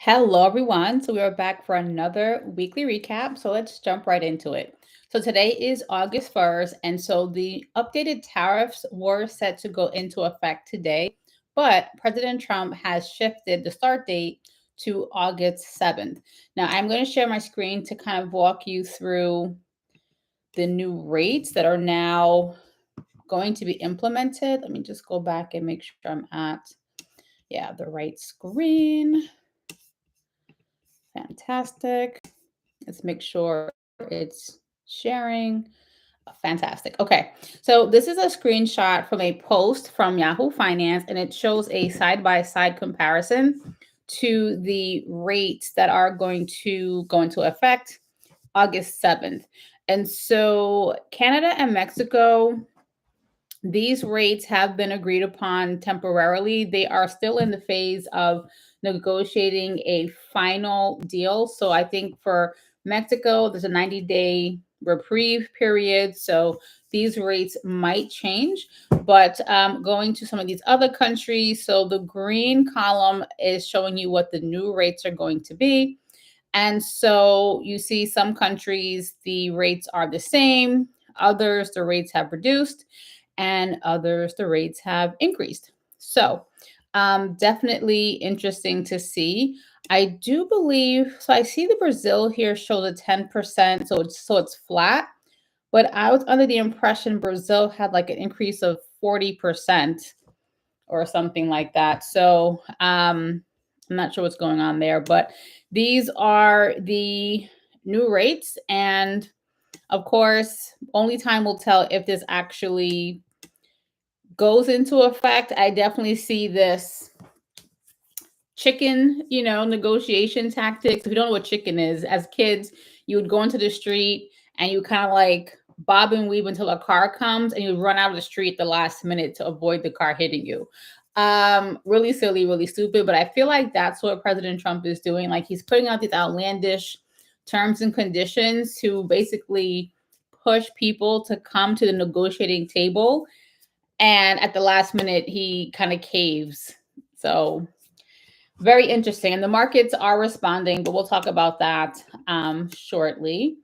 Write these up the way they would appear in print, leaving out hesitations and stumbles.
Hello, everyone. So we are back for another weekly recap. So let's jump right into it. So today is August 1st, and so the updated tariffs were set to go into effect today, but President Trump has shifted the start date to August 7th. Now, I'm going to share my screen to kind of walk you through the new rates that are now going to be implemented. Let me just go back and make sure I'm at, the right screen. Fantastic. Let's make sure it's sharing. Fantastic. Okay. So this is a screenshot from a post from Yahoo Finance, and it shows a side by side comparison to the rates that are going to go into effect August 7th. And so Canada and Mexico, these rates have been agreed upon temporarily. They are still in the phase of negotiating a final deal. So I think for Mexico, there's a 90-day reprieve period. So these rates might change. But going to some of these other countries, so the green column is showing you what the new rates are going to be. And so you see some countries, the rates are the same, others, the rates have reduced, and others, the rates have increased. So, definitely interesting to see. I do believe so. I see the Brazil here shows a 10%, so it's flat. But I was under the impression Brazil had like an increase of 40% or something like that. So I'm not sure what's going on there, but these are the new rates, and of course, only time will tell if this actually goes into effect. I definitely see this chicken, negotiation tactics. If you don't know what chicken is, as kids, you would go into the street and you kind of like bob and weave until a car comes and you run out of the street at the last minute to avoid the car hitting you. Really silly, really stupid, but I feel like that's what President Trump is doing. Like he's putting out these outlandish terms and conditions to basically push people to come to the negotiating table, and at the last minute he kind of caves. So very interesting. And the markets are responding, but we'll talk about that shortly.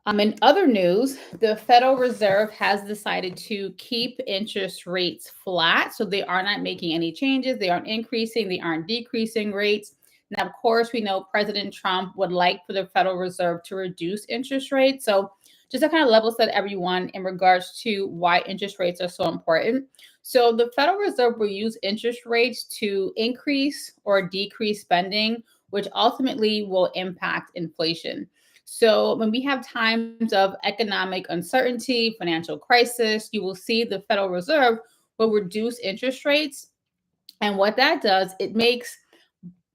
In other news, the Federal Reserve has decided to keep interest rates flat. So they are not making any changes. They aren't increasing, they aren't decreasing rates. Now, of course, we know President Trump would like for the Federal Reserve to reduce interest rates. So just to kind of level set everyone in regards to why interest rates are so important. So the Federal Reserve will use interest rates to increase or decrease spending, which ultimately will impact inflation. So, when we have times of economic uncertainty, financial crisis, you will see the Federal Reserve will reduce interest rates. And what that does, it makes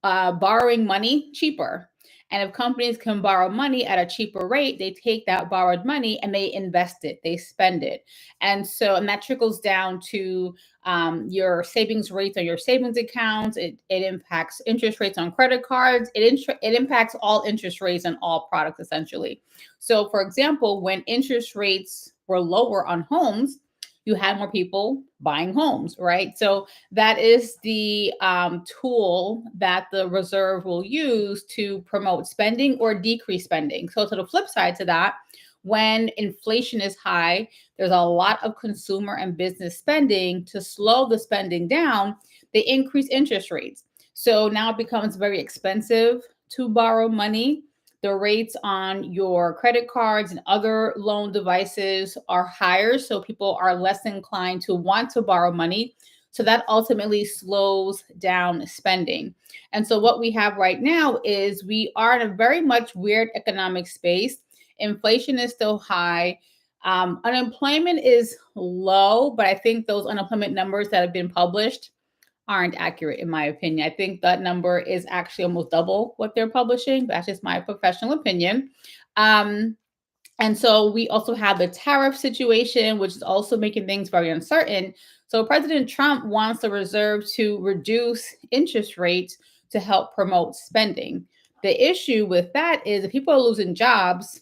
borrowing money cheaper. And if companies can borrow money at a cheaper rate, they take that borrowed money and they invest it, they spend it. And that trickles down to your savings rates on your savings accounts. It impacts interest rates on credit cards. It impacts all interest rates on all products, essentially. So, for example, when interest rates were lower on homes, you had more people buying homes, right? So that is the tool that the reserve will use to promote spending or decrease spending. So, to the flip side to that, when inflation is high, there's a lot of consumer and business spending. To slow the spending down, they increase interest rates. So now it becomes very expensive to borrow money. The rates on your credit cards and other loan devices are higher, so people are less inclined to want to borrow money. So that ultimately slows down spending. And so what we have right now is we are in a very much weird economic space. Inflation is still high. Unemployment is low, but I think those unemployment numbers that have been published aren't accurate, in my opinion. I think that number is actually almost double what they're publishing. That's just my professional opinion. Um, and so we also have the tariff situation, which is also making things very uncertain. So President Trump wants the reserve to reduce interest rates to help promote spending. The issue with that is if people are losing jobs,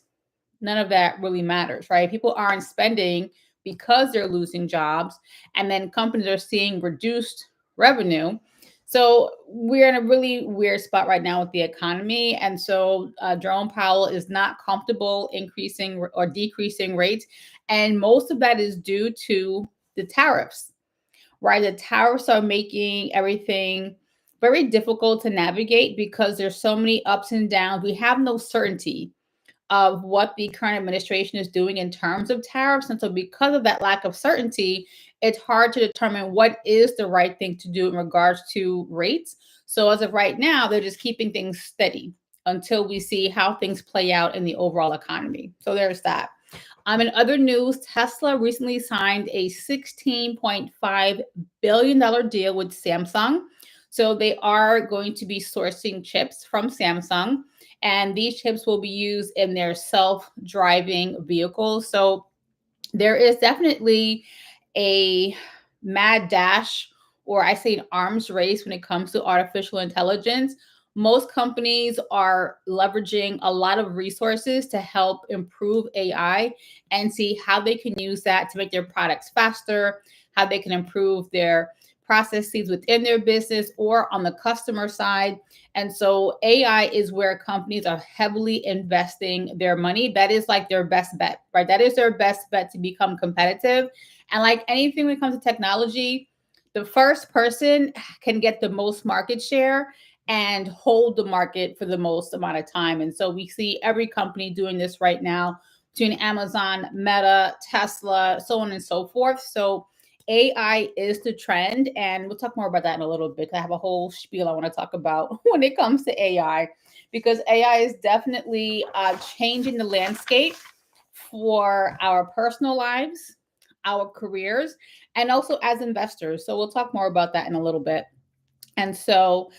none of that really matters, right? People aren't spending because they're losing jobs, and then companies are seeing reduced revenue. So we're in a really weird spot right now with the economy. And so Jerome Powell is not comfortable increasing or decreasing rates. And most of that is due to the tariffs, right? The tariffs are making everything very difficult to navigate because there's so many ups and downs. We have no certainty of what the current administration is doing in terms of tariffs. And so, because of that lack of certainty, it's hard to determine what is the right thing to do in regards to rates. So, as of right now, they're just keeping things steady until we see how things play out in the overall economy. So, there's that. In other news, Tesla recently signed a $16.5 billion deal with Samsung. So they are going to be sourcing chips from Samsung, and these chips will be used in their self-driving vehicles. So there is definitely a mad dash, or I say an arms race, when it comes to artificial intelligence. Most companies are leveraging a lot of resources to help improve AI and see how they can use that to make their products faster, how they can improve their processes within their business or on the customer side. And so AI is where companies are heavily investing their money. That is like their best bet, right? That is their best bet to become competitive. And like anything when it comes to technology, the first person can get the most market share and hold the market for the most amount of time. And so we see every company doing this right now between Amazon, Meta, Tesla, so on and so forth. So AI is the trend, and we'll talk more about that in a little bit. I have a whole spiel I want to talk about when it comes to AI, because AI is definitely changing the landscape for our personal lives, our careers, and also as investors. So we'll talk more about that in a little bit. And so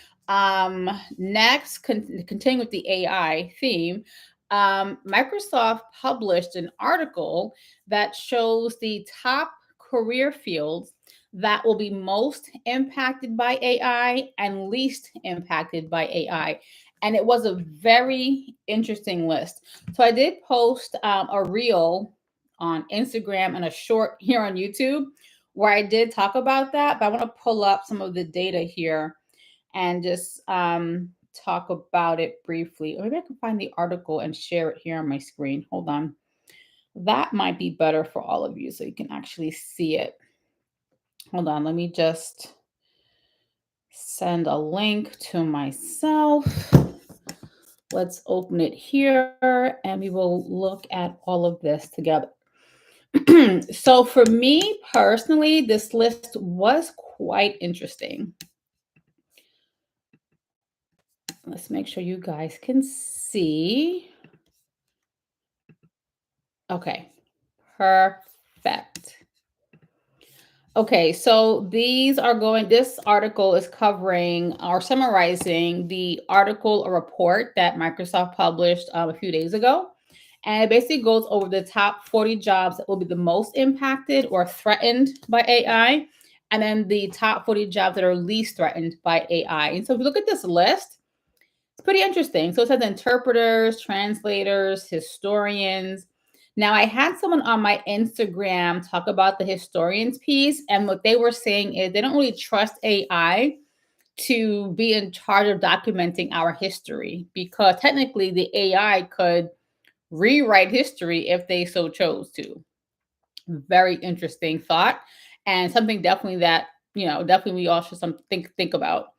next, continuing with the AI theme, Microsoft published an article that shows the top career fields that will be most impacted by AI and least impacted by AI. And it was a very interesting list. So I did post a reel on Instagram and a short here on YouTube where I did talk about that, but I want to pull up some of the data here and just talk about it briefly. Or maybe I can find the article and share it here on my screen. Hold on. That might be better for all of you so you can actually see it. Hold on. Let me just send a link to myself. Let's open it here and we will look at all of this together. So, for me personally, this list was quite interesting. Let's make sure you guys can see. Okay, perfect. Okay, so this article is covering or summarizing the article or report that Microsoft published a few days ago. And it basically goes over the top 40 jobs that will be the most impacted or threatened by AI, and then the top 40 jobs that are least threatened by AI. And so if you look at this list, it's pretty interesting. So it says interpreters, translators, historians. Now, I had someone on my Instagram talk about the historians piece, and what they were saying is they don't really trust AI to be in charge of documenting our history because technically the AI could rewrite history if they so chose to. Very interesting thought, and something definitely that definitely we all should think about.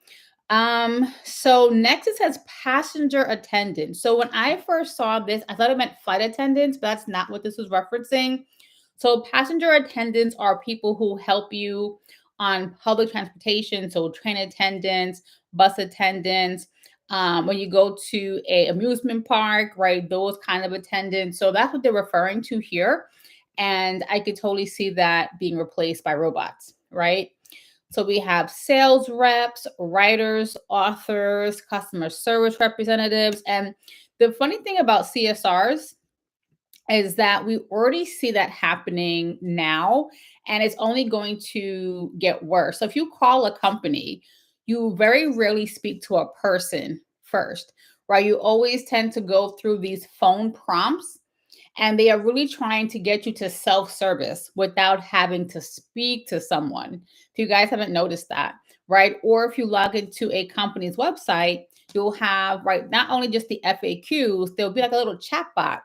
So next it says passenger attendant. So when I first saw this, I thought it meant flight attendants, but that's not what this was referencing. So passenger attendants are people who help you on public transportation. So train attendants, bus attendants, when you go to a amusement park, right? Those kind of attendants. So that's what they're referring to here. And I could totally see that being replaced by robots, right? So we have sales reps, writers, authors, customer service representatives. And the funny thing about CSRs is that we already see that happening now, and it's only going to get worse. So if you call a company, you very rarely speak to a person first, right? You always tend to go through these phone prompts, and they are really trying to get you to self-service without having to speak to someone. If you guys haven't noticed that, right? Or if you log into a company's website, you'll have, right, not only just the FAQs, there'll be like a little chat bot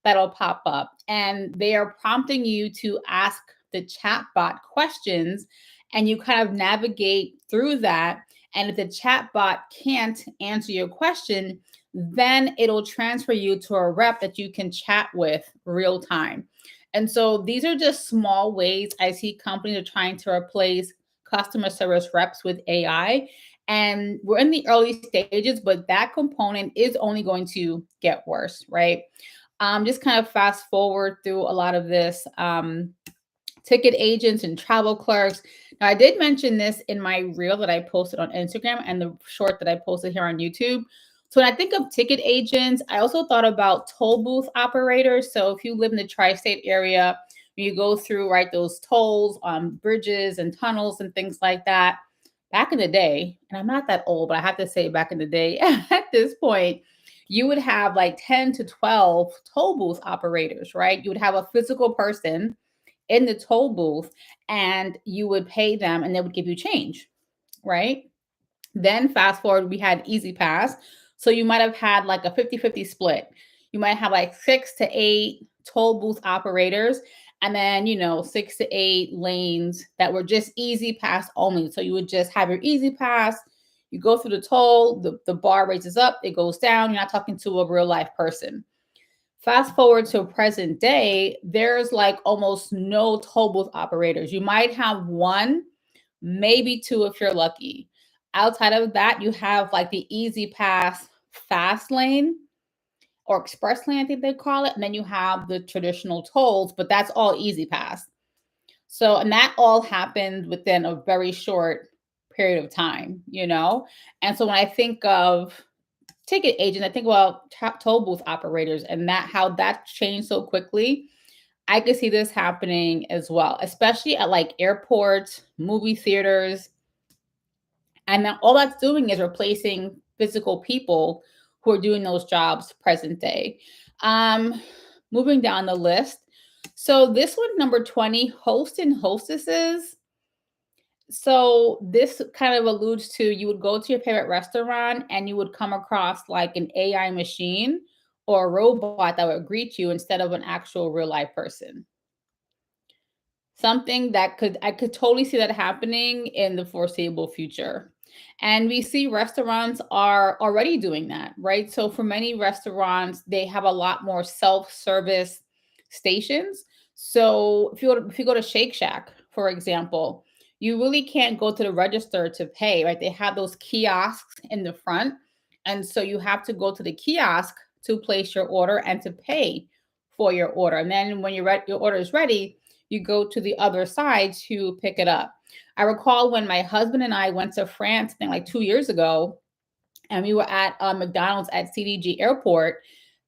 that'll pop up, and they are prompting you to ask the chatbot questions, and you kind of navigate through that. And if the chatbot can't answer your question, then it'll transfer you to a rep that you can chat with real time. And so these are just small ways I see companies are trying to replace customer service reps with AI. And we're in the early stages, but that component is only going to get worse, right? Just kind of fast forward through a lot of this. Ticket agents and travel clerks. Now, I did mention this in my reel that I posted on Instagram and the short that I posted here on YouTube. So when I think of ticket agents, I also thought about toll booth operators. So if you live in the tri-state area, you go through, right, those tolls on bridges and tunnels and things like that. Back in the day, and I'm not that old, but I have to say back in the day, at this point, you would have like 10 to 12 toll booth operators, right? You would have a physical person in the toll booth, and you would pay them and they would give you change, right? Then fast forward, we had Easy Pass. So you might have had like a 50-50 split. You might have like 6 to 8 toll booth operators, and then, 6 to 8 lanes that were just Easy Pass only. So you would just have your Easy Pass, you go through the toll, the bar raises up, it goes down. You're not talking to a real life person. Fast forward to present day, there's like almost no toll booth operators. You might have one, maybe two if you're lucky. Outside of that, you have like the Easy Pass fast lane or express lane, I think they call it. And then you have the traditional tolls, but that's all Easy Pass. So, and that all happened within a very short period of time, And so when I think of ticket agents, I think about toll booth operators and that how that changed so quickly. I could see this happening as well, especially at like airports, movie theaters. And then all that's doing is replacing physical people who are doing those jobs present day. Um, Moving down the list. So this one, number 20, host and hostesses. So this kind of alludes to, you would go to your favorite restaurant and you would come across like an AI machine or a robot that would greet you instead of an actual real life person. Something that I could totally see that happening in the foreseeable future. And we see restaurants are already doing that, right? So for many restaurants, they have a lot more self-service stations. So if you go to Shake Shack, for example, you really can't go to the register to pay, right? They have those kiosks in the front. And so you have to go to the kiosk to place your order and to pay for your order. And then when your order is ready, you go to the other side to pick it up. I recall when my husband and I went to France, I think like 2 years ago, and we were at McDonald's at CDG Airport.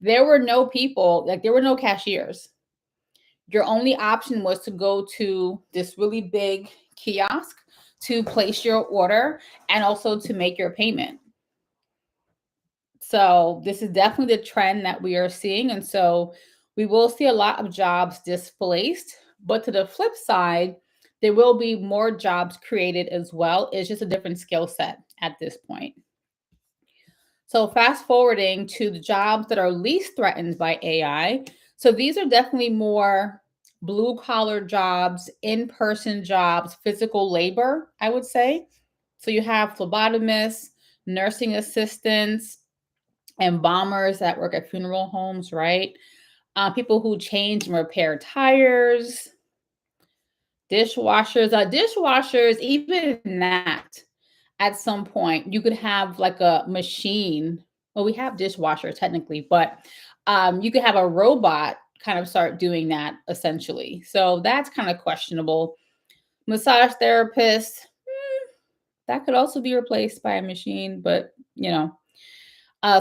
There were no people, like there were no cashiers. Your only option was to go to this really big kiosk to place your order and also to make your payment. So this is definitely the trend that we are seeing. And so we will see a lot of jobs displaced. But to the flip side, there will be more jobs created as well. It's just a different skill set at this point. So fast forwarding to the jobs that are least threatened by AI. So these are definitely more blue collar jobs, in-person jobs, physical labor, I would say. So you have phlebotomists, nursing assistants, embalmers that work at funeral homes, right? People who change and repair tires, dishwashers, even that at some point you could have like a machine. Well, we have dishwashers technically, but you could have a robot kind of start doing that essentially. So that's kind of questionable. Massage therapists, that could also be replaced by a machine, but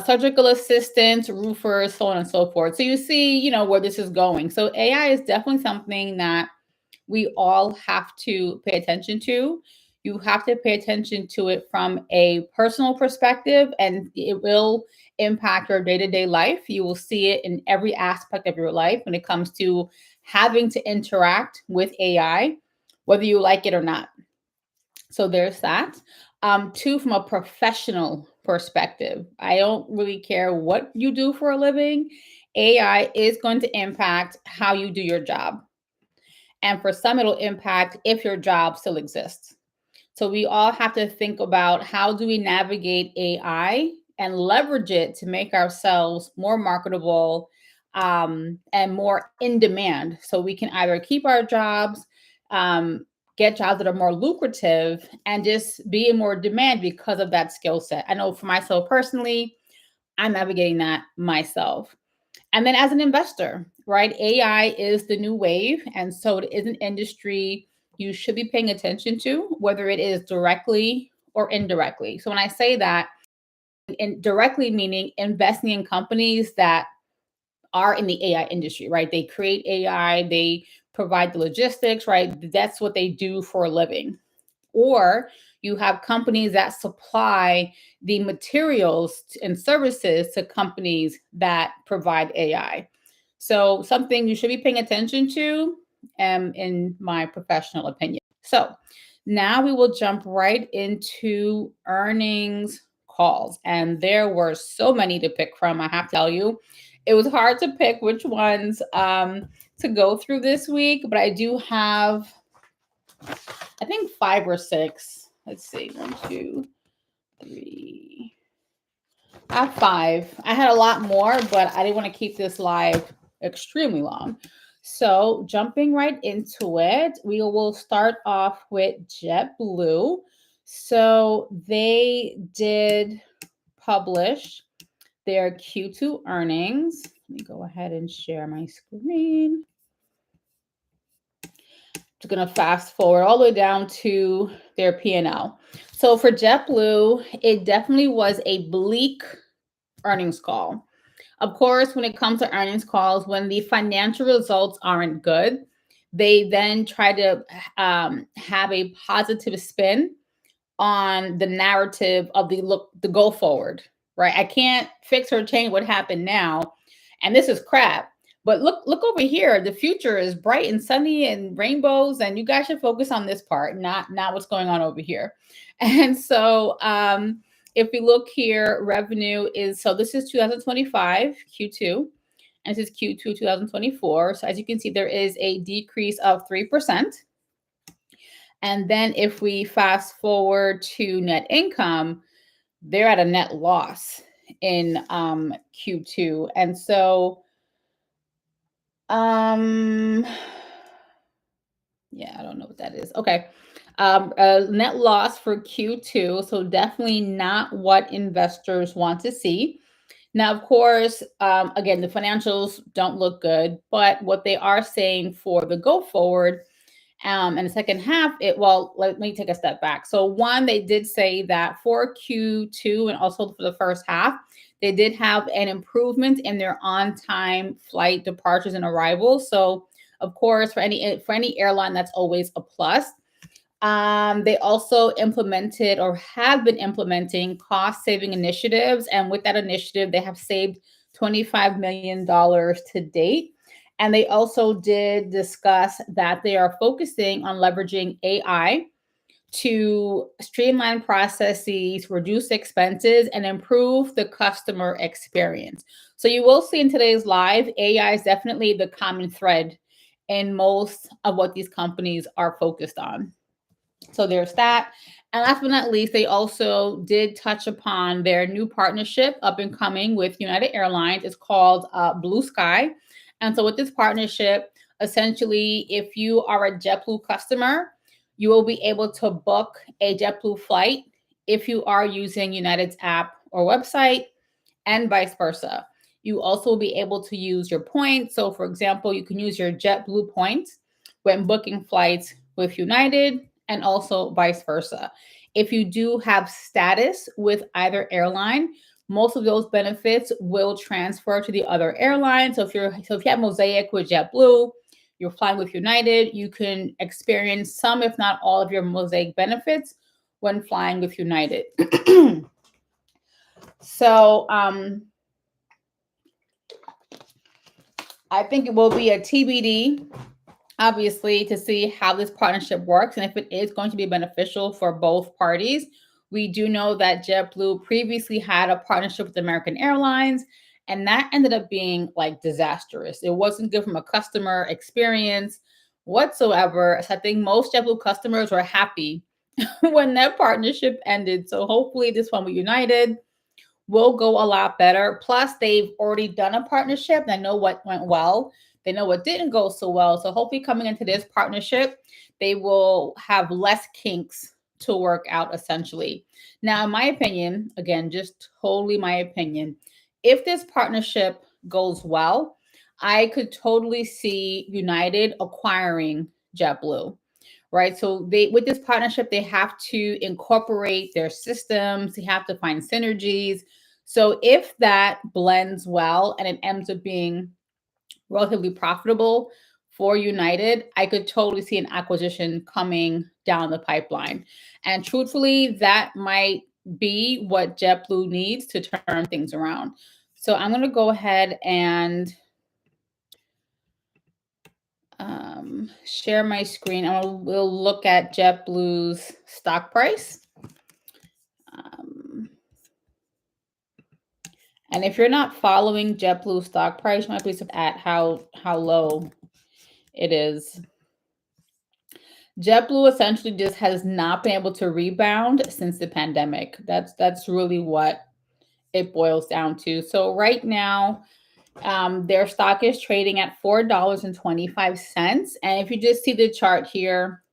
surgical assistants, roofers, so on and so forth. So you see, where this is going. So AI is definitely something that we all have to pay attention to. You have to pay attention to it from a personal perspective, and it will impact your day-to-day life. You will see it in every aspect of your life when it comes to having to interact with AI, whether you like it or not. So there's that. Two, from a professional perspective, I don't really care what you do for a living. AI is going to impact how you do your job. And for some, it'll impact if your job still exists. So we all have to think about how do we navigate AI and leverage it to make ourselves more marketable, and more in demand. So we can either keep our jobs, um, get jobs that are more lucrative, and just be in more demand because of that skill set. I know for myself personally, I'm navigating that myself. And then as an investor, right? AI is the new wave. And so it is an industry you should be paying attention to, whether it is directly or indirectly. So when I say that, directly meaning investing in companies that are in the AI industry, right? They create AI, they provide the logistics, right? That's what they do for a living. Or you have companies that supply the materials and services to companies that provide AI. So, something you should be paying attention to, in my professional opinion. So, now we will jump right into earnings calls. And there were so many to pick from, I have to tell you. It was hard to pick which ones to go through this week, but I do have, I think, five or six. Let's see, one, two, three. I have five. I had a lot more, but I didn't want to keep this live extremely long. So, jumping right into it, we will start off with JetBlue. So, they did publish their Q2 earnings. Let me go ahead and share my screen. Just going to fast forward all the way down to their P&L. So for JetBlue, it definitely was a bleak earnings call. Of course, when it comes to earnings calls, when the financial results aren't good, they then try to have a positive spin on the narrative of the go forward, right? I can't fix or change what happened now, and this is crap. But look over here. The future is bright and sunny and rainbows, and you guys should focus on this part, not what's going on over here. And so, if we look here, revenue is, so this is 2025 Q2, and this is Q2 2024. So as you can see, there is a decrease of 3%. And then if we fast forward to net income, they're at a net loss in Q2. And so, yeah, I don't know what that is. Okay. Net loss for Q2. So definitely not what investors want to see. Now, of course, again, the financials don't look good, but what they are saying for the go forward, and the second half, let me take a step back. So one, they did say that for Q2 and also for the first half, they did have an improvement in their on-time flight departures and arrivals. So of course, for any airline, that's always a plus. They also implemented or have been implementing cost-saving initiatives, and with that initiative, they have saved $25 million to date. And they also did discuss that they are focusing on leveraging AI to streamline processes, reduce expenses, and improve the customer experience. So you will see in today's live, AI is definitely the common thread in most of what these companies are focused on. So there's that. And last but not least, they also did touch upon their new partnership up and coming with United Airlines. It's called Blue Sky. And so with this partnership, essentially, if you are a JetBlue customer, you will be able to book a JetBlue flight if you are using United's app or website, and vice versa. You also will be able to use your points. So for example, you can use your JetBlue points when booking flights with United, and also vice versa. If you do have status with either airline, most of those benefits will transfer to the other airline. So if you have Mosaic with JetBlue, you're flying with United, you can experience some, if not all, of your Mosaic benefits when flying with United. So I think it will be a TBD obviously, to see how this partnership works and if it is going to be beneficial for both parties. We do know that JetBlue previously had a partnership with American Airlines, and that ended up being like disastrous. It wasn't good from a customer experience whatsoever. So I think most JetBlue customers were happy when that partnership ended. So hopefully, this one with United will go a lot better. Plus, they've already done a partnership. They know what went well. They know what didn't go so well. So hopefully, coming into this partnership, they will have less kinks to work out essentially. Now, in my opinion, again, just totally my opinion, if this partnership goes well, I could totally see United acquiring JetBlue, right? So they, with this partnership, they have to incorporate their systems, they have to find synergies. So if that blends well and it ends up being relatively profitable for United, I could totally see an acquisition coming down the pipeline. And truthfully, that might be what JetBlue needs to turn things around. So I'm going to go ahead and share my screen. We'll look at JetBlue's stock price. And if you're not following JetBlue stock price, you might be at how low it is. JetBlue essentially just has not been able to rebound since the pandemic. That's really what it boils down to. So right now, their stock is trading at $4.25. And if you just see the chart here,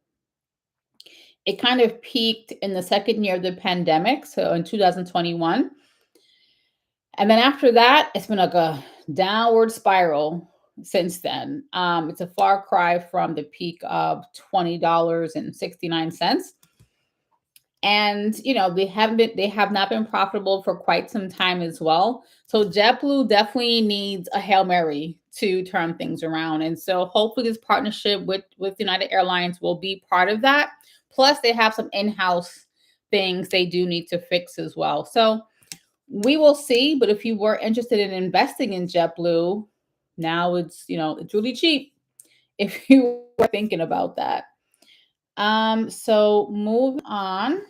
it kind of peaked in the second year of the pandemic, so in 2021. And then after that, it's been like a downward spiral since then. It's a far cry from the peak of $20.69. And you know, they have not been profitable for quite some time as well. So JetBlue definitely needs a Hail Mary to turn things around. And so hopefully this partnership with United Airlines will be part of that. Plus, they have some in-house things they do need to fix as well. So we will see. But if you were interested in investing in JetBlue, now it's, you know, it's really cheap if you were thinking about that. So moving on,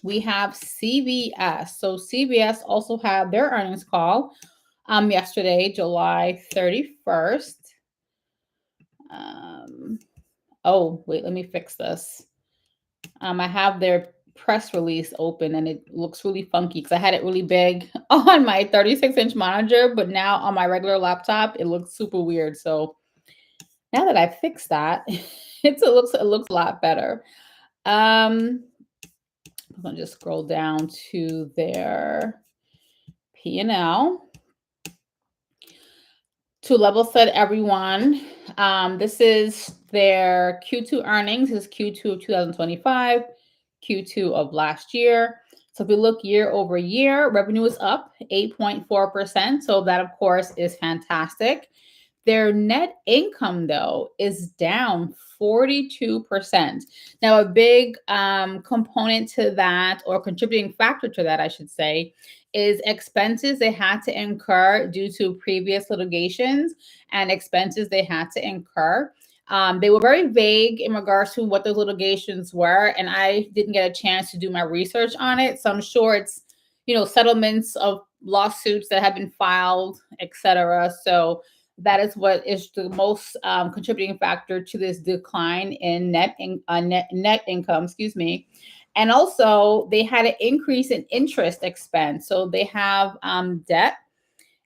we have CBS. So CBS also had their earnings call yesterday, July 31st. Oh, wait, let me fix this. I have their press release open and it looks really funky because I had it really big on my 36-inch monitor, but now on my regular laptop, it looks super weird. So now that I fixed that, it looks a lot better. I'm gonna just scroll down to their P&L. To level set everyone, this is their Q2 earnings. This is Q2 of 2025, Q2 of last year. So if we look year over year, revenue is up 8.4%. So that, of course, is fantastic. Their net income, though, is down 42%. Now, a big component to that, or contributing factor to that, I should say, is expenses they had to incur due to previous litigations and expenses they had to incur. They were very vague in regards to what those litigations were, and I didn't get a chance to do my research on it. So I'm sure it's, you know, settlements of lawsuits that have been filed, etc. So that is what is the most contributing factor to this decline in net income. Excuse me. And also, they had an increase in interest expense. So they have debt,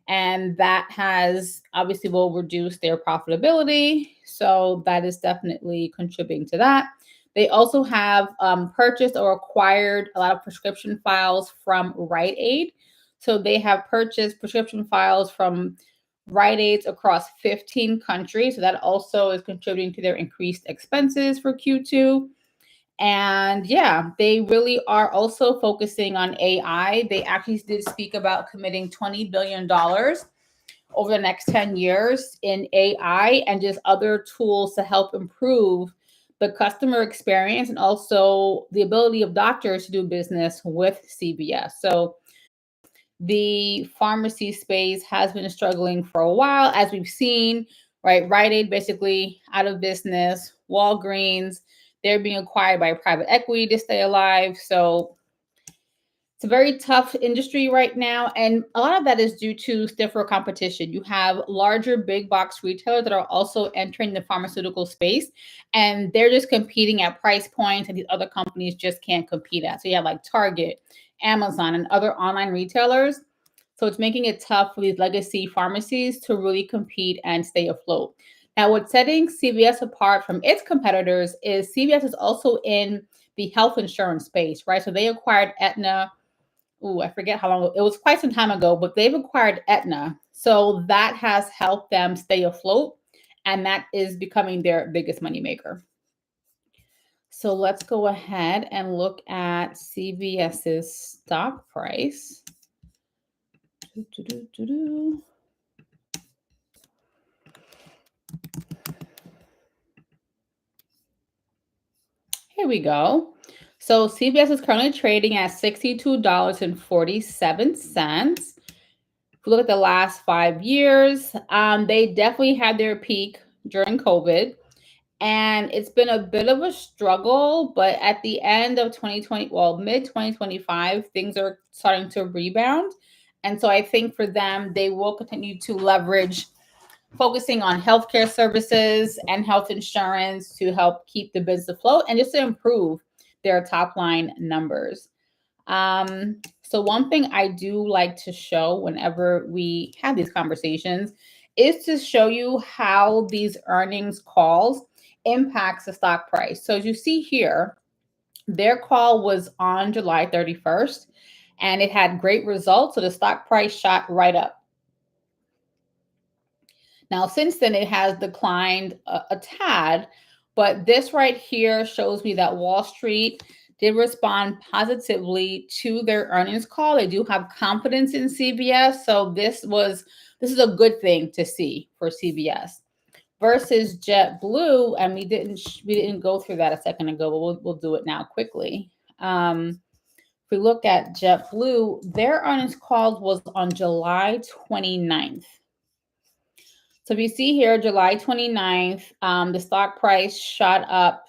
and that has obviously will reduce their profitability. So that is definitely contributing to that. They also have purchased or acquired a lot of prescription files from Rite Aid. So they have purchased prescription files from Rite Aids across 15 countries. So that also is contributing to their increased expenses for Q2. And yeah, they really are also focusing on AI. They actually did speak about committing $20 billion over the next 10 years in AI and just other tools to help improve the customer experience and also the ability of doctors to do business with CVS. So the pharmacy space has been struggling for a while, as we've seen right? Rite Aid basically out of business. Walgreens, they're being acquired by private equity to stay alive. So it's a very tough industry right now. And a lot of that is due to stiffer competition. You have larger big box retailers that are also entering the pharmaceutical space, and they're just competing at price points and these other companies just can't compete at. So you have like Target, Amazon, and other online retailers. So it's making it tough for these legacy pharmacies to really compete and stay afloat. Now, what's setting CVS apart from its competitors is CVS is also in the health insurance space, right? So they acquired Aetna. Oh, I forget how long, it was quite some time ago, but they've acquired Aetna. So that has helped them stay afloat, and that is becoming their biggest moneymaker. So let's go ahead and look at CVS's stock price. Here we go. So CVS is currently trading at $62.47. If you look at the last 5 years, they definitely had their peak during COVID. And it's been a bit of a struggle, but at the end of 2020, well, mid 2025, things are starting to rebound. And so I think for them, they will continue to leverage focusing on healthcare services and health insurance to help keep the business afloat and just to improve their top line numbers. So one thing I do like to show whenever we have these conversations is to show you how these earnings calls impacts the stock price. So as you see here, their call was on July 31st and it had great results. So the stock price shot right up. Now, since then, it has declined a tad, but this right here shows me that Wall Street did respond positively to their earnings call. They do have confidence in CVS, so this is a good thing to see for CVS. Versus JetBlue, and we didn't go through that a second ago, but we'll do it now quickly. If we look at JetBlue, their earnings call was on July 29th. So if you see here, July 29th, the stock price shot up.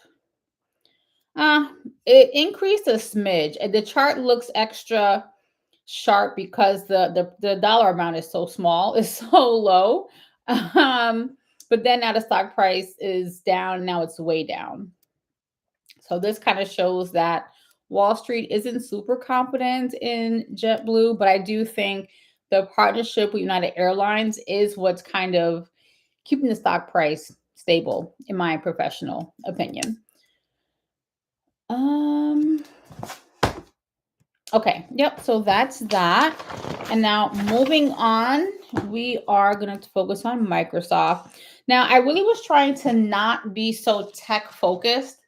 It increased a smidge. And the chart looks extra sharp because the dollar amount is so small, is so low. But then now the stock price is down. Now it's way down. So this kind of shows that Wall Street isn't super confident in JetBlue, but I do think the partnership with United Airlines is what's kind of keeping the stock price stable, in my professional opinion. Okay, yep, so that's that. And now moving on, we are going to focus on Microsoft. Now, I really was trying to not be so tech focused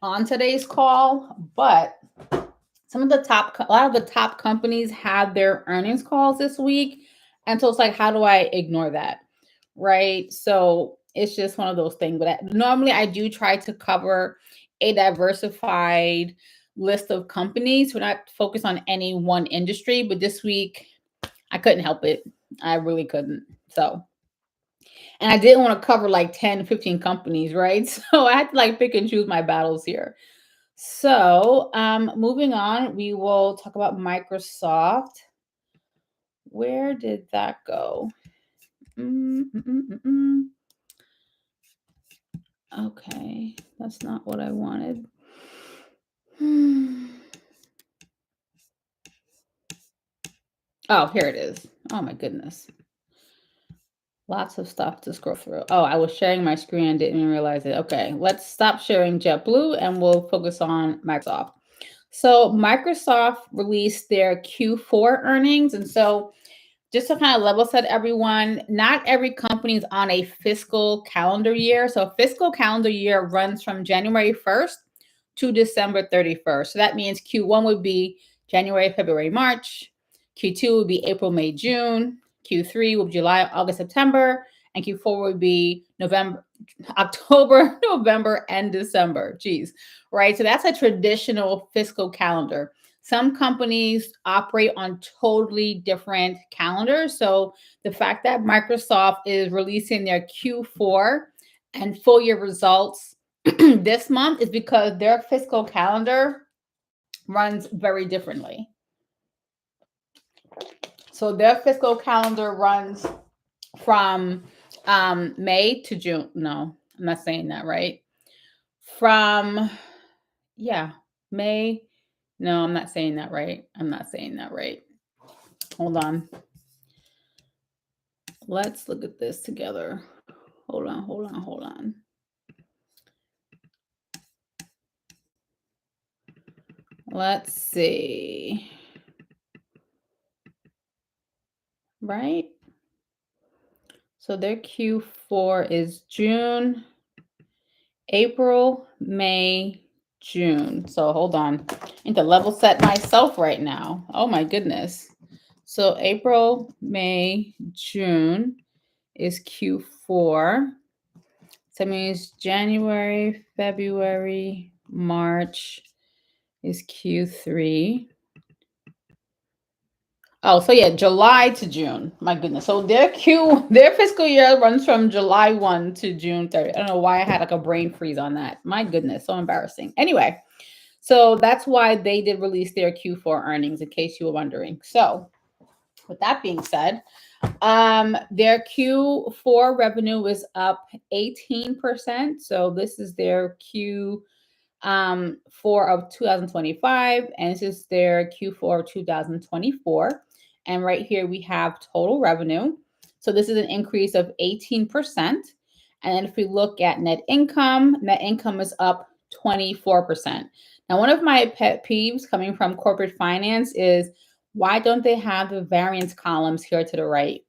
on today's call, but a lot of the top companies had their earnings calls this week. And so it's like, how do I ignore that? Right. So it's just one of those things. But normally I do try to cover a diversified list of companies. We're not focused on any one industry, but this week I couldn't help it. I really couldn't. So, and I didn't want to cover like 10, 15 companies, right? So I had to like pick and choose my battles here. So moving on, we will talk about Microsoft. Where did that go? Okay, that's not what I wanted. Oh, here it is. Oh my goodness. Lots of stuff to scroll through. Oh, I was sharing my screen and didn't even realize it. Okay, let's stop sharing JetBlue and we'll focus on Microsoft. So Microsoft released their Q4 earnings. And so just to kind of level set everyone, not every company is on a fiscal calendar year. So a fiscal calendar year runs from January 1st to December 31st. So that means Q1 would be January, February, March. Q2 would be April, May, June. Q3 would be July, August, September. And Q4 would be October, November, and December. Geez, right? So that's a traditional fiscal calendar. Some companies operate on totally different calendars. So the fact that Microsoft is releasing their Q4 and full year results this month is because their fiscal calendar runs very differently. So their fiscal calendar runs from May to June. No, I'm not saying that right. From, yeah, May. No, I'm not saying that right. I'm not saying that right. Hold on. Let's look at this together. Hold on. Let's see. Right? So their Q4 is June, April, May, June. So hold on. I need to level set myself right now. Oh my goodness. So April, May, June is Q4. So that means January, February, March is Q3. Oh, so yeah, July to June. My goodness. So their fiscal year runs from July 1 to June 30. I don't know why I had like a brain freeze on that. My goodness, so embarrassing. Anyway, so that's why they did release their Q4 earnings, in case you were wondering. So with that being said, their Q4 revenue was up 18%. So this is their Q4 of 2025, and this is their Q4 of 2024. And right here we have total revenue. So this is an increase of 18%. And then if we look at net income is up 24%. Now, one of my pet peeves coming from corporate finance is, why don't they have the variance columns here to the right?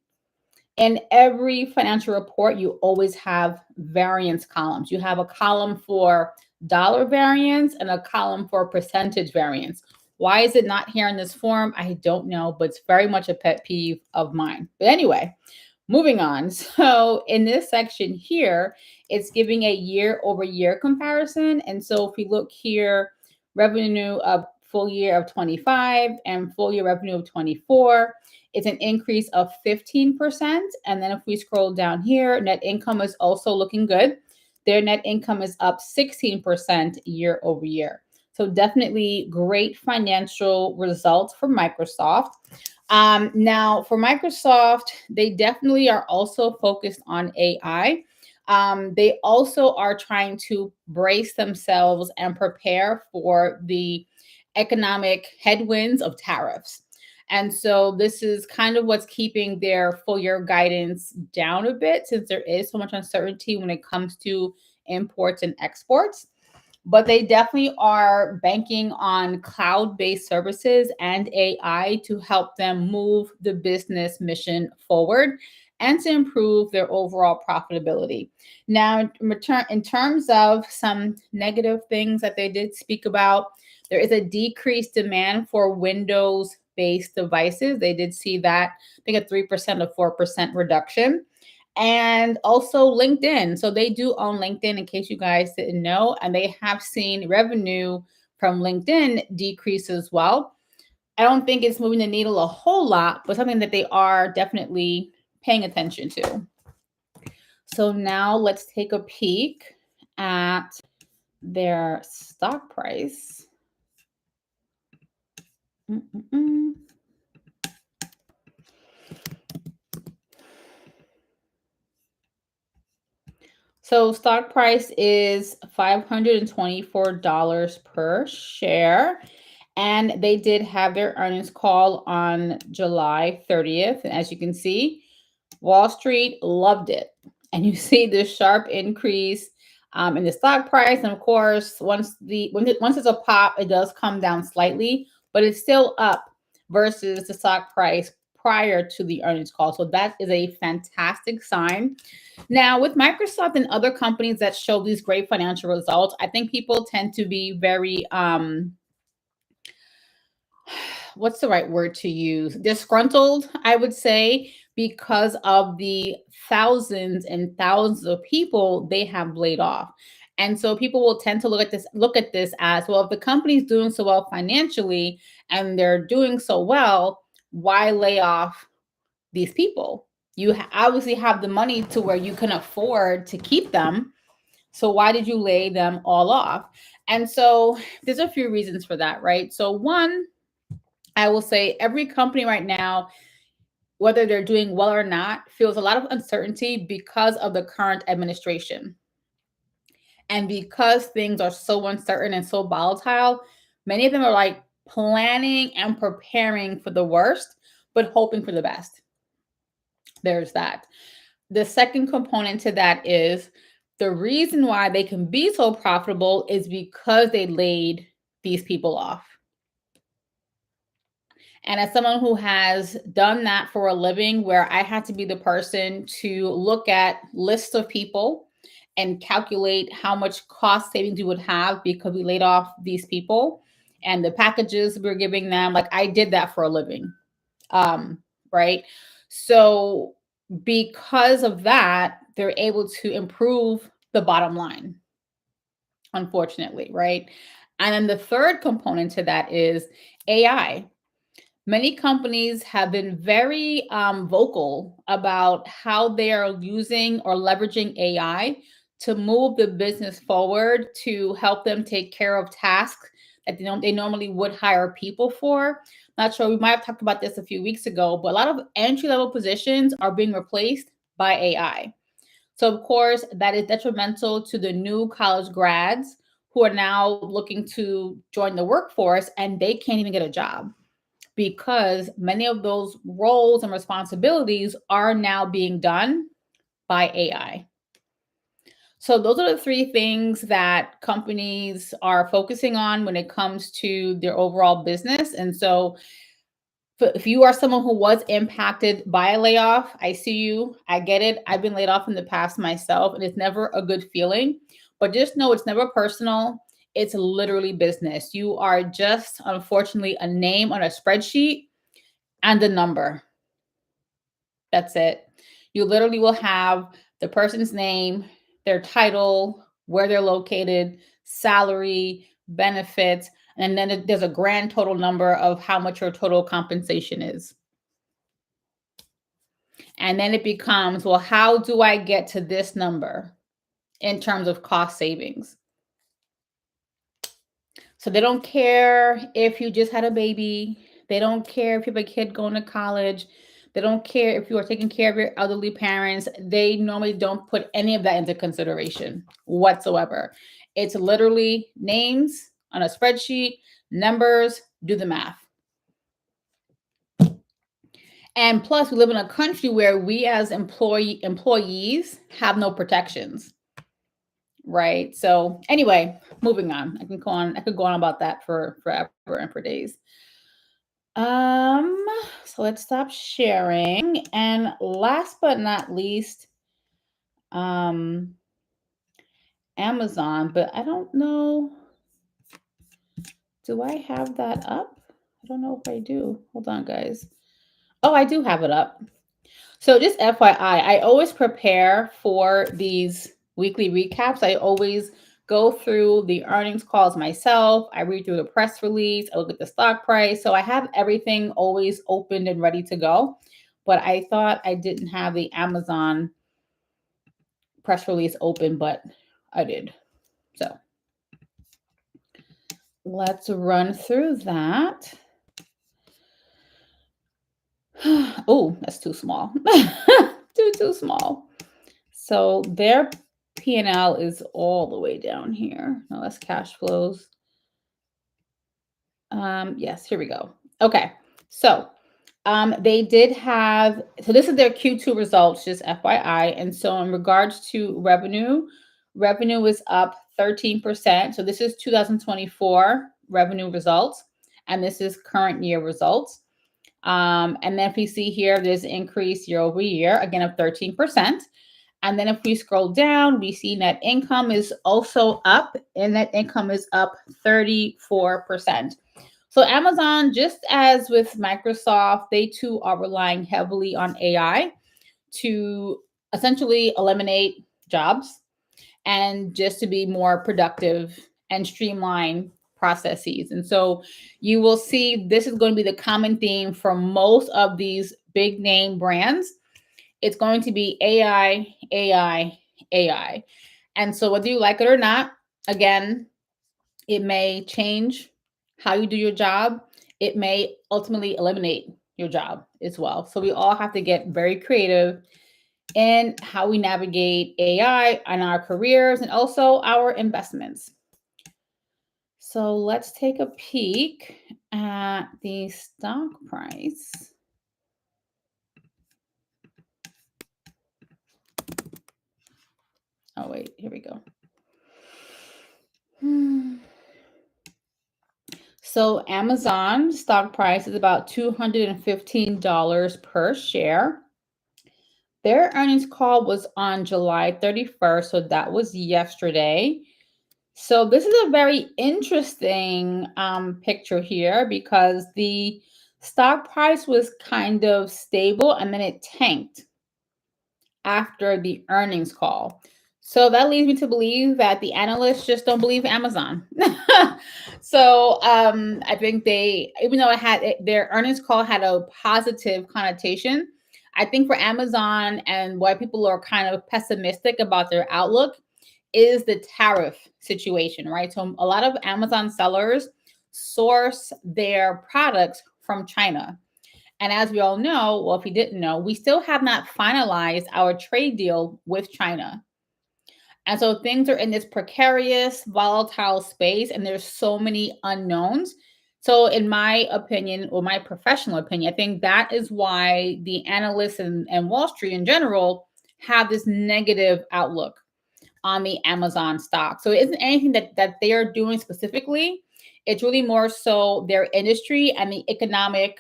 In every financial report, you always have variance columns. You have a column for dollar variance and a column for percentage variance. Why is it not here in this form? I don't know, but it's very much a pet peeve of mine. But anyway, moving on. So in this section here, it's giving a year over year comparison. And so if we look here, revenue of full year of 25 and full year revenue of 24, it's an increase of 15%. And then if we scroll down here, net income is also looking good. Their net income is up 16% year over year. So definitely great financial results for Microsoft. Now, for Microsoft, they definitely are also focused on AI. They also are trying to brace themselves and prepare for the economic headwinds of tariffs. And so this is kind of what's keeping their full year guidance down a bit, since there is so much uncertainty when it comes to imports and exports. But they definitely are banking on cloud-based services and AI to help them move the business mission forward and to improve their overall profitability. Now, in terms of some negative things that they did speak about, there is a decreased demand for Windows-based devices. They did see that, I think, a 3% or 4% reduction. And also LinkedIn. So they do own LinkedIn, in case you guys didn't know, and they have seen revenue from LinkedIn decrease as well. I don't think it's moving the needle a whole lot, but something that they are definitely paying attention to. So now let's take a peek at their stock price. So stock price is $524 per share. And they did have their earnings call on July 30th. And as you can see, Wall Street loved it. And you see this sharp increase in the stock price. And of course, once it's a pop, it does come down slightly, but it's still up versus the stock price prior to the earnings call. So that is a fantastic sign. Now, with Microsoft and other companies that show these great financial results, I think people tend to be very what's the right word to use? Disgruntled, I would say, because of the thousands and thousands of people they have laid off. And so people will tend to look at this as, well, if the company's doing so well financially and they're doing so well, why lay off these people? You obviously have the money to where you can afford to keep them. So why did you lay them all off? And so there's a few reasons for that, right? So one, I will say every company right now, whether they're doing well or not, feels a lot of uncertainty because of the current administration. And because things are so uncertain and so volatile, many of them are like planning and preparing for the worst, but hoping for the best. There's that. The second component to that is the reason why they can be so profitable is because they laid these people off. And as someone who has done that for a living, where I had to be the person to look at lists of people and calculate how much cost savings we would have because we laid off these people and the packages we're giving them, like I did that for a living. Right? So because of that, they're able to improve the bottom line, unfortunately, right? And then the third component to that is AI. Many companies have been very vocal about how they are using or leveraging AI to move the business forward to help them take care of tasks that they normally would hire people for. Not sure, we might have talked about this a few weeks ago, but a lot of entry level positions are being replaced by AI. So, of course, that is detrimental to the new college grads who are now looking to join the workforce and they can't even get a job because many of those roles and responsibilities are now being done by AI. So those are the three things that companies are focusing on when it comes to their overall business. And so if you are someone who was impacted by a layoff, I see you. I get it. I've been laid off in the past myself, and it's never a good feeling. But just know it's never personal. It's literally business. You are just, unfortunately, a name on a spreadsheet and a number. That's it. You literally will have the person's name, their title, where they're located, salary, benefits, and then there's a grand total number of how much your total compensation is. And then it becomes, well, how do I get to this number in terms of cost savings? So they don't care if you just had a baby. They don't care if you have a kid going to college. They don't care if you are taking care of your elderly parents. They normally don't put any of that into consideration whatsoever. It's literally names on a spreadsheet, numbers, do the math. And plus, we live in a country where we as employees have no protections. Right. So anyway, moving on. I could go on about that for forever and for days. So let's stop sharing. And last but not least, um, Amazon, but I don't know. Do I have that up? I don't know if I do. Hold on, guys. Oh, I do have it up. So just FYI, I always prepare for these weekly recaps. I always go through the earnings calls myself. I read through the press release. I look at the stock price. So I have everything always opened and ready to go. But I thought I didn't have the Amazon press release open, but I did. So let's run through that. Oh, that's too small. too small. So their P&L is all the way down here. No, that's cash flows. Yes, here we go. Okay. So they did have, so this is their Q2 results, just FYI. And so in regards to revenue is up 13%. So this is 2024 revenue results, and this is current year results. And then if we see here, there's an increase year over year, again, of 13%. And then if we scroll down, we see net income is also up, and net income is up 34%. So Amazon, just as with Microsoft, they too are relying heavily on AI to essentially eliminate jobs. and just to be more productive and streamline processes. And so you will see this is going to be the common theme for most of these big name brands. It's going to be AI, AI, AI. And so whether you like it or not, again, it may change how you do your job. It may ultimately eliminate your job as well. So we all have to get very creative in how we navigate AI in our careers and also our investments. So let's take a peek at the stock price. Oh, wait, here we go. So Amazon stock price is about $215 per share. Their earnings call was on July 31st, so that was yesterday. So this is a very interesting picture here because the stock price was kind of stable and then it tanked after the earnings call. So that leads me to believe that the analysts just don't believe Amazon. So I think they, even though their earnings call had a positive connotation, I think for Amazon and why people are kind of pessimistic about their outlook is the tariff situation, right? So a lot of Amazon sellers source their products from China. And as we all know, well, if you didn't know, we still have not finalized our trade deal with China. And so things are in this precarious, volatile space, and there's so many unknowns. So, in my opinion, or my professional opinion, I think that is why the analysts and Wall Street in general have this negative outlook on the Amazon stock. So, it isn't anything that they are doing specifically. It's really more so their industry and the economic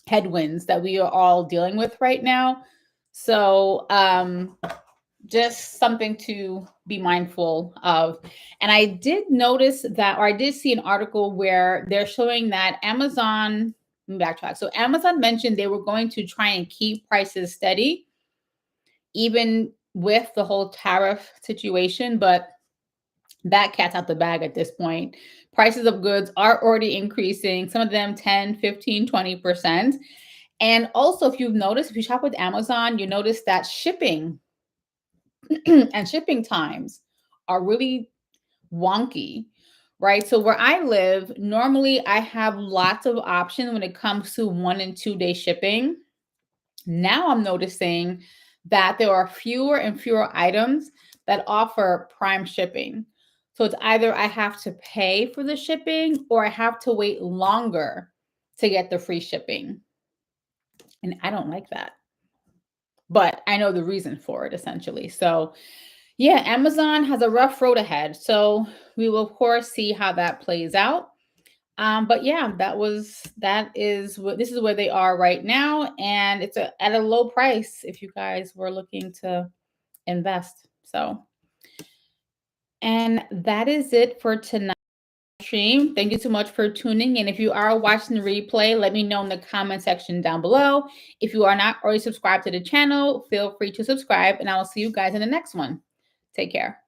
headwinds that we are all dealing with right now. So, just something to be mindful of. And I did notice that, or I did see an article where they're showing that Amazon, backtrack. So Amazon mentioned they were going to try and keep prices steady, even with the whole tariff situation, but that cat's out the bag at this point. Prices of goods are already increasing, some of them 10, 15, 20%. And also, if you've noticed, if you shop with Amazon, you notice that shipping and shipping times are really wonky, right? So where I live, normally I have lots of options when it comes to 1 and 2 day shipping. Now I'm noticing that there are fewer and fewer items that offer prime shipping. So it's either I have to pay for the shipping or I have to wait longer to get the free shipping. And I don't like that. But I know the reason for it essentially. So yeah, Amazon has a rough road ahead. So we will of course see how that plays out. But yeah, this is where they are right now, and it's at a low price if you guys were looking to invest. So, and that is it for tonight stream. Thank you so much for tuning in. If you are watching the replay, let me know in the comment section down below. If you are not already subscribed to the channel, feel free to subscribe, and I will see you guys in the next one. Take care.